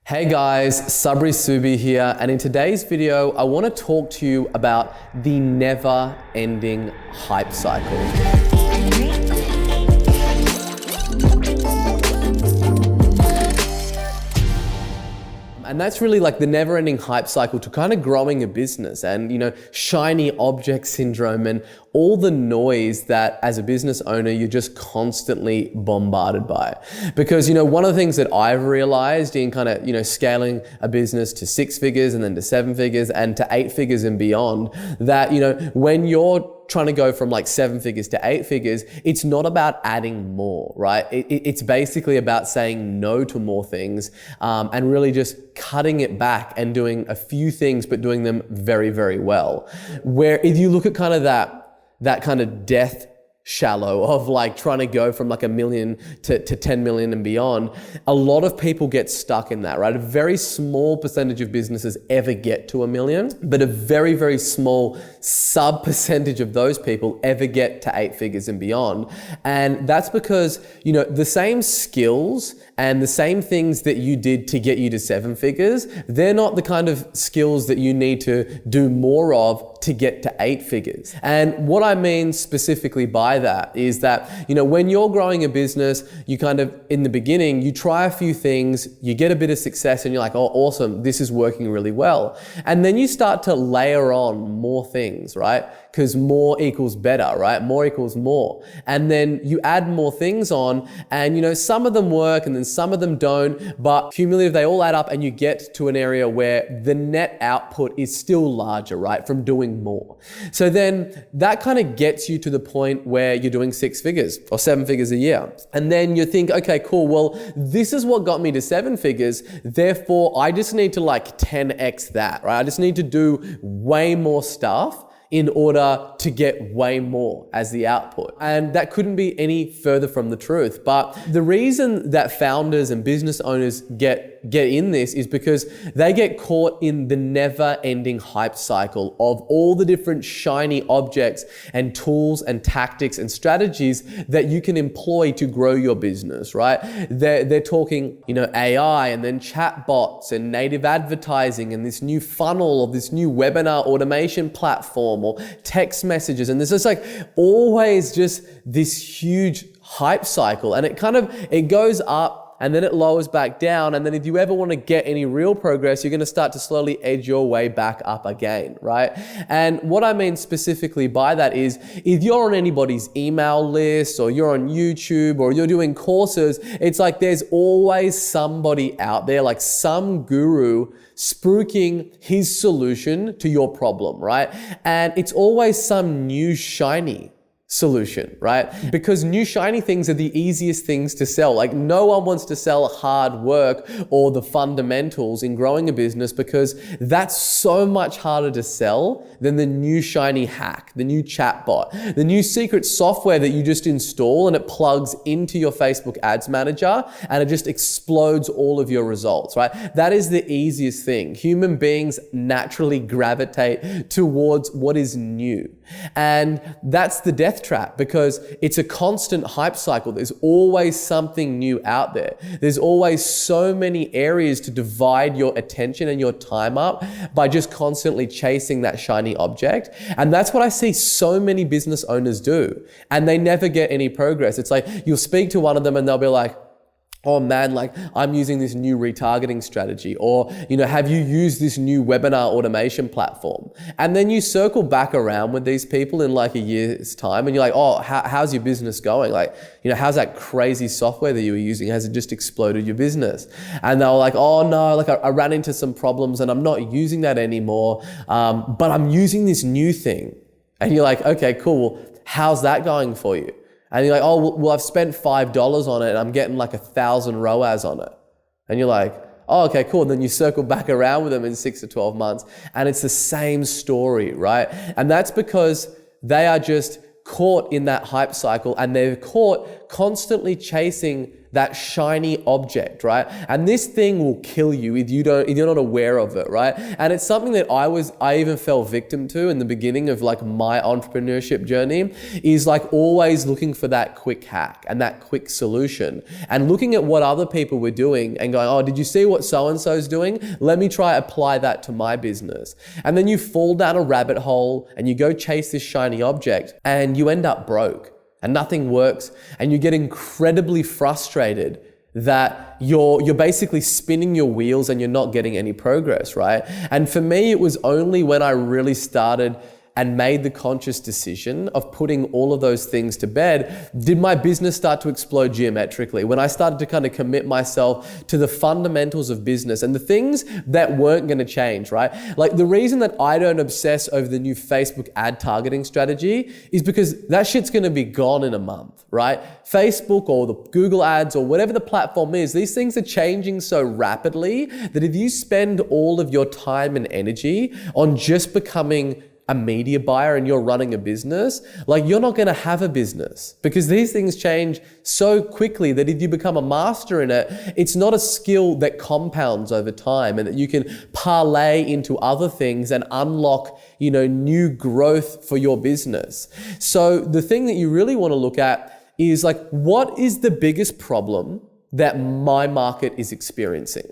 Hey guys, Sabri Subi here, and in today's video, I want to talk to you about the never-ending hype cycle. And that's really like the never-ending hype cycle to kind of growing a business and, shiny object syndrome and all the noise that as a business owner, you're just constantly bombarded by. Because, one of the things that I've realized in kind of, scaling a business to 6 figures and then to 7 figures and to 8 figures and beyond, that, when you're trying to go from like 7 figures to 8 figures, it's not about adding more, right? It's basically about saying no to more things and really just cutting it back and doing a few things, but doing them very, very well. Where if you look at kind of that kind of death shallow of like trying to go from like 1 million to 10 million and beyond, a lot of people get stuck in that, right? A very small percentage of businesses ever get to 1 million, but a very, very small sub percentage of those people ever get to 8 figures and beyond. And that's because, the same skills and the same things that you did to get you to 7 figures, they're not the kind of skills that you need to do more of to get to 8 figures. And what I mean specifically by that is that, when you're growing a business, you kind of, in the beginning, you try a few things, you get a bit of success and you're like, oh, awesome, this is working really well. And then you start to layer on more things, right? Because more equals better, right? More equals more. And then you add more things on and, some of them work and then some of them don't, but cumulative, they all add up and you get to an area where the net output is still larger, right? From doing more. So then that kind of gets you to the point where you're doing 6 figures or 7 figures a year. And then you think, okay, cool. Well, this is what got me to 7 figures. Therefore, I just need to like 10x that, right? I just need to do way more stuff in order to get way more as the output. And that couldn't be any further from the truth. But the reason that founders and business owners get in this is because they get caught in the never-ending hype cycle of all the different shiny objects and tools and tactics and strategies that you can employ to grow your business, right? They're talking, AI and then chatbots and native advertising and this new funnel or this new webinar automation platform or text messages. And there's just like always just this huge hype cycle, and it goes up and then it lowers back down. And then if you ever want to get any real progress, you're going to start to slowly edge your way back up again, right? And what I mean specifically by that is if you're on anybody's email list or you're on YouTube or you're doing courses, it's like there's always somebody out there, like some guru spruiking his solution to your problem, right? And it's always some new shiny solution, right? Because new shiny things are the easiest things to sell. Like no one wants to sell hard work or the fundamentals in growing a business because that's so much harder to sell than the new shiny hack, the new chatbot, the new secret software that you just install and it plugs into your Facebook ads manager and it just explodes all of your results, right? That is the easiest thing. Human beings naturally gravitate towards what is new. And that's the death trap because it's a constant hype cycle. There's always something new out there. There's always so many areas to divide your attention and your time up by just constantly chasing that shiny object. And that's what I see so many business owners do. And they never get any progress. It's like you'll speak to one of them and they'll be like, oh man, like I'm using this new retargeting strategy, or, have you used this new webinar automation platform? And then you circle back around with these people in like a year's time and you're like, oh, how's your business going? Like, how's that crazy software that you were using? Has it just exploded your business? And they're like, oh no, like I ran into some problems and I'm not using that anymore. But I'm using this new thing. And you're like, okay, cool. Well, how's that going for you? And you're like, oh, well, I've spent $5 on it and I'm getting like 1,000 ROAS on it. And you're like, oh, okay, cool. And then you circle back around with them in 6 to 12 months and it's the same story, right? And that's because they are just caught in that hype cycle and they're caught constantly chasing that shiny object, right? And this thing will kill you if you're not aware of it, right? And it's something that I even fell victim to in the beginning of like my entrepreneurship journey, is like always looking for that quick hack and that quick solution, and looking at what other people were doing and going, oh, did you see what so-and-so's doing? Let me try apply that to my business. And then you fall down a rabbit hole and you go chase this shiny object and you end up broke. And nothing works, and you get incredibly frustrated that you're basically spinning your wheels and you're not getting any progress, right? And for me, it was only when I really started and made the conscious decision of putting all of those things to bed, did my business start to explode geometrically. When I started to kind of commit myself to the fundamentals of business and the things that weren't going to change, right? Like the reason that I don't obsess over the new Facebook ad targeting strategy is because that shit's going to be gone in a month, right? Facebook or the Google ads or whatever the platform is, these things are changing so rapidly that if you spend all of your time and energy on just becoming a media buyer and you're running a business, like you're not going to have a business, because these things change so quickly that if you become a master in it, it's not a skill that compounds over time and that you can parlay into other things and unlock, new growth for your business. So the thing that you really want to look at is like, what is the biggest problem that my market is experiencing?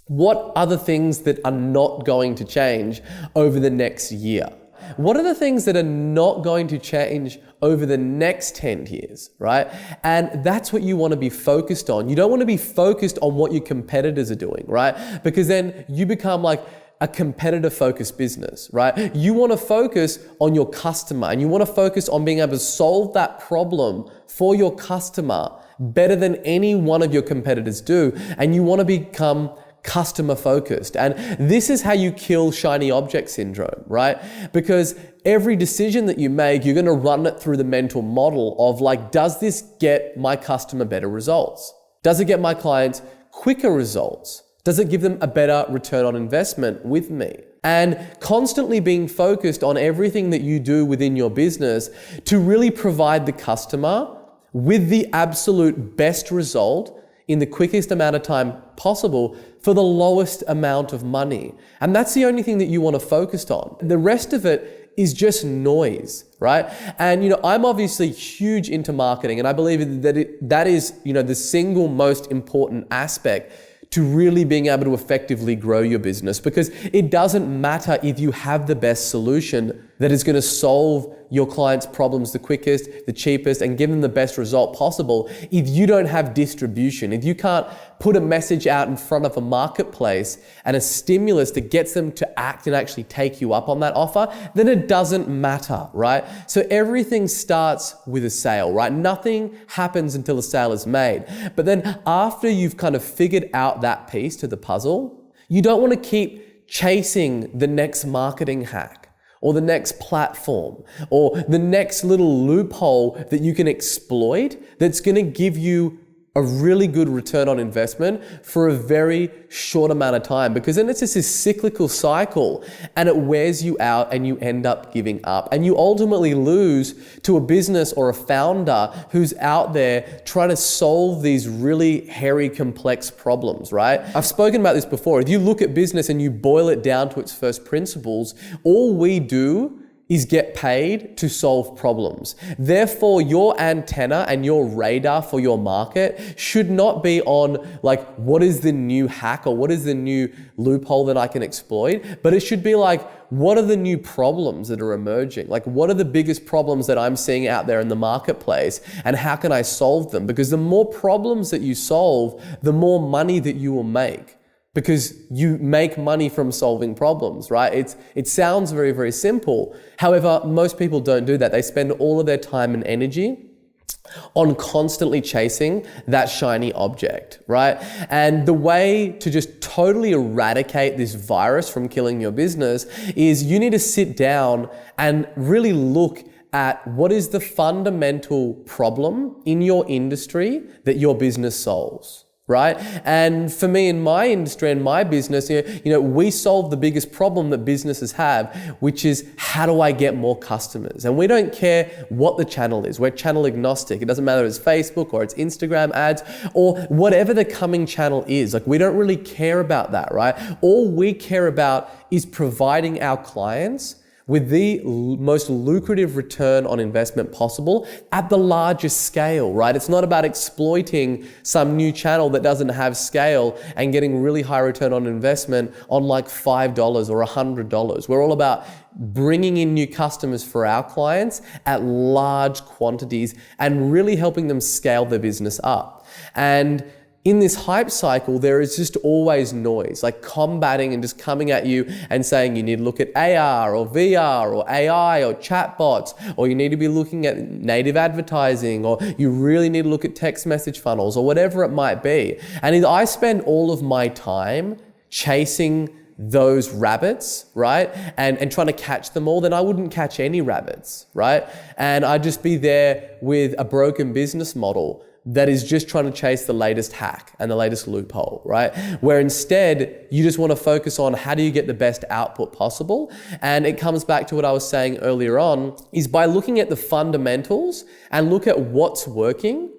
What are the things that are not going to change over the next year? What are the things that are not going to change over the next 10 years, right? And that's what you want to be focused on. You don't want to be focused on what your competitors are doing, right? Because then you become like a competitor-focused business, right? You want to focus on your customer and you want to focus on being able to solve that problem for your customer better than any one of your competitors do. And you want to become customer focused. And this is how you kill shiny object syndrome, right? Because every decision that you make, you're going to run it through the mental model of like, does this get my customer better results? Does it get my clients quicker results? Does it give them a better return on investment with me? And constantly being focused on everything that you do within your business to really provide the customer with the absolute best result in the quickest amount of time possible for the lowest amount of money. And that's the only thing that you want to focus on. The rest of it is just noise, right? And I'm obviously huge into marketing, and I believe that is the single most important aspect to really being able to effectively grow your business, because it doesn't matter if you have the best solution that is going to solve your clients' problems the quickest, the cheapest, and give them the best result possible. If you don't have distribution, if you can't put a message out in front of a marketplace and a stimulus that gets them to act and actually take you up on that offer, then it doesn't matter, right? So everything starts with a sale, right? Nothing happens until a sale is made. But then after you've kind of figured out that piece to the puzzle, you don't want to keep chasing the next marketing hack, or the next platform, or the next little loophole that you can exploit that's going to give you a really good return on investment for a very short amount of time, because then it's just this cyclical cycle and it wears you out and you end up giving up and you ultimately lose to a business or a founder who's out there trying to solve these really hairy, complex problems, right? I've spoken about this before. If you look at business and you boil it down to its first principles, all we do is get paid to solve problems. Therefore, your antenna and your radar for your market should not be on like, what is the new hack or what is the new loophole that I can exploit? But it should be like, what are the new problems that are emerging? Like, what are the biggest problems that I'm seeing out there in the marketplace and how can I solve them? Because the more problems that you solve, the more money that you will make. Because you make money from solving problems, right? It sounds very, very simple. However, most people don't do that. They spend all of their time and energy on constantly chasing that shiny object, right? And the way to just totally eradicate this virus from killing your business is you need to sit down and really look at what is the fundamental problem in your industry that your business solves. right? And for me in my industry and my business, we solve the biggest problem that businesses have, which is how do I get more customers? And we don't care what the channel is. We're channel agnostic. It doesn't matter if it's Facebook or it's Instagram ads or whatever the coming channel is. Like, we don't really care about that, right? All we care about is providing our clients with the most lucrative return on investment possible at the largest scale, right? It's not about exploiting some new channel that doesn't have scale and getting really high return on investment on like $5 or $100. We're all about bringing in new customers for our clients at large quantities and really helping them scale their business up. And in this hype cycle, there is just always noise, like combating and just coming at you and saying you need to look at AR or VR or AI or chatbots, or you need to be looking at native advertising, or you really need to look at text message funnels or whatever it might be. And if I spend all of my time chasing those rabbits, right? And trying to catch them all, then I wouldn't catch any rabbits, right? And I'd just be there with a broken business model that is just trying to chase the latest hack and the latest loophole, right? Where instead, you just want to focus on how do you get the best output possible? And it comes back to what I was saying earlier on, is by looking at the fundamentals and look at what's working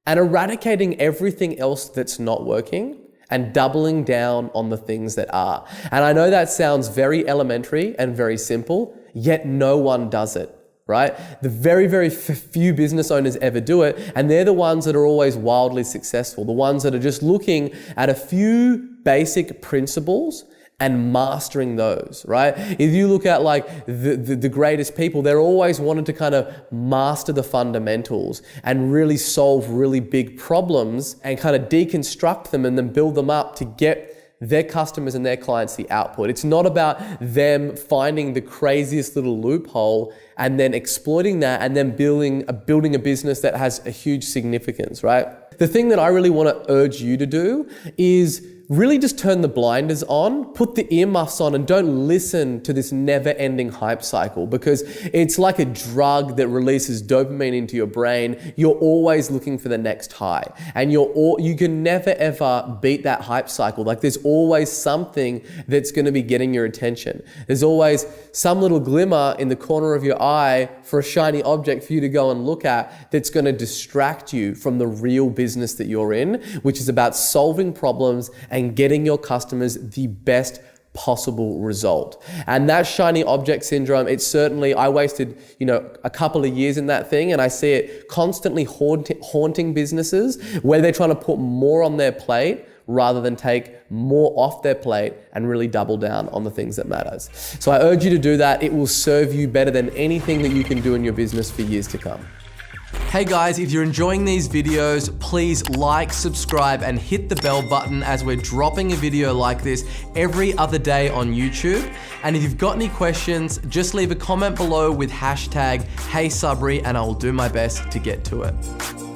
and eradicating everything else that's not working and doubling down on the things that are. And I know that sounds very elementary and very simple, yet no one does it. Right? The very, very few business owners ever do it, and they're the ones that are always wildly successful, the ones that are just looking at a few basic principles and mastering those, right? If you look at like the greatest people, they're always wanting to kind of master the fundamentals and really solve really big problems and kind of deconstruct them and then build them up to get their customers and their clients the output. It's not about them finding the craziest little loophole and then exploiting that and then building a business that has a huge significance, right? The thing that I really want to urge you to do is really just turn the blinders on, put the earmuffs on, and don't listen to this never-ending hype cycle, because it's like a drug that releases dopamine into your brain. You're always looking for the next high, and you can never ever beat that hype cycle. Like, there's always something that's going to be getting your attention. There's always some little glimmer in the corner of your eye for a shiny object for you to go and look at that's going to distract you from the real business that you're in, which is about solving problems and getting your customers the best possible result. And that shiny object syndrome, I wasted, a couple of years in that thing, and I see it constantly haunting businesses where they're trying to put more on their plate rather than take more off their plate and really double down on the things that matters. So I urge you to do that. It will serve you better than anything that you can do in your business for years to come. Hey guys, if you're enjoying these videos, please like, subscribe, and hit the bell button, as we're dropping a video like this every other day on YouTube. And if you've got any questions, just leave a comment below with hashtag HeySabri, and I will do my best to get to it.